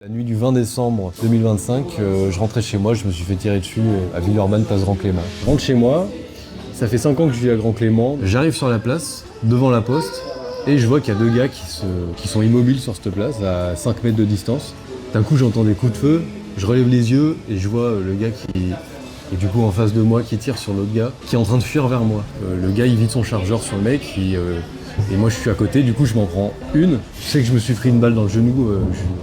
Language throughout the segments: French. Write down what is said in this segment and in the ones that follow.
La nuit du 20 décembre 2025, je rentrais chez moi, je me suis fait tirer dessus à Villeurbanne, place Grand Clément. Je rentre chez moi, ça fait 5 ans que je vis à Grand Clément. J'arrive sur la place, devant la poste, et je vois qu'il y a deux gars qui sont immobiles sur cette place, à 5 mètres de distance. D'un coup, j'entends des coups de feu, je relève les yeux et je vois le gars qui est du coup en face de moi, qui tire sur l'autre gars, qui est en train de fuir vers moi. Le gars, il vide son chargeur sur le mec, et moi je suis à côté, du coup je m'en prends une. Je sais que je me suis pris une balle dans le genou,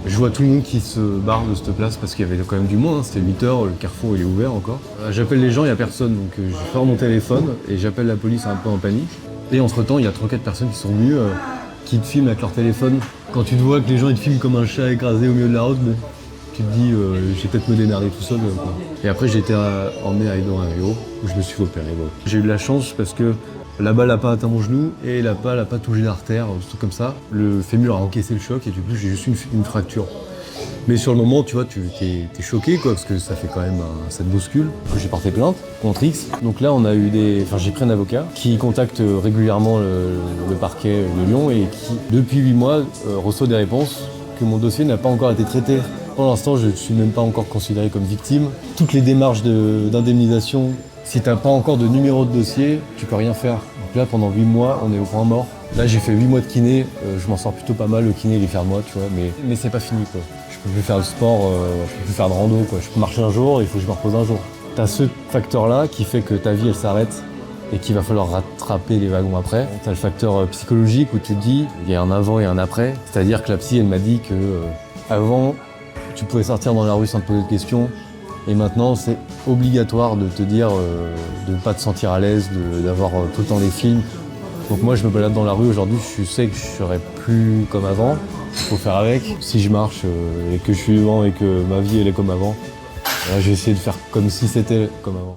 je vois tout le monde qui se barre de cette place parce qu'il y avait quand même du monde, hein. C'était 8h, le carrefour il est ouvert encore. J'appelle les gens, il n'y a personne, donc je sors mon téléphone et j'appelle la police un peu en panique. Et entre temps, il y a 3-4 personnes qui sont venues, qui te filment avec leur téléphone. Quand tu te vois que les gens ils te filment comme un chat écrasé au milieu de la route, tu te dis je vais peut-être me démerder tout seul. Quoi. Et après j'ai été emmené dans un Rio où je me suis fait opérer. Bon. J'ai eu de la chance parce que la balle n'a pas atteint mon genou et la balle n'a pas touché l'artère, un truc comme ça. Le fémur a encaissé le choc et du coup j'ai juste une fracture. Mais sur le moment, tu vois, t'es choqué quoi, parce que ça fait quand même ça te bouscule. J'ai porté plainte contre X. Donc là, j'ai pris un avocat qui contacte régulièrement le parquet de Lyon et qui, depuis 8 mois, reçoit des réponses que mon dossier n'a pas encore été traité. Pour l'instant, je ne suis même pas encore considéré comme victime. Toutes les démarches d'indemnisation, si tu n'as pas encore de numéro de dossier, tu peux rien faire. Donc là, pendant 8 mois, on est au point mort. Là, j'ai fait 8 mois de kiné, je m'en sors plutôt pas mal. Le kiné, il est fier de moi, tu vois, mais c'est pas fini, quoi. Je peux plus faire de sport, je peux plus faire de rando, quoi. Je peux marcher un jour, il faut que je me repose un jour. T'as ce facteur-là qui fait que ta vie, elle s'arrête et qu'il va falloir rattraper les wagons après. T'as le facteur psychologique où tu te dis, il y a un avant et un après. C'est-à-dire que la psy, elle m'a dit que avant, tu pouvais sortir dans la rue sans te poser de questions. Et maintenant, c'est obligatoire de te dire de ne pas te sentir à l'aise, d'avoir tout le temps des films. Donc moi, je me balade dans la rue aujourd'hui, je sais que je serai plus comme avant. Il faut faire avec. Si je marche et que je suis vivant et que ma vie, elle est comme avant, là, je vais essayer de faire comme si c'était comme avant.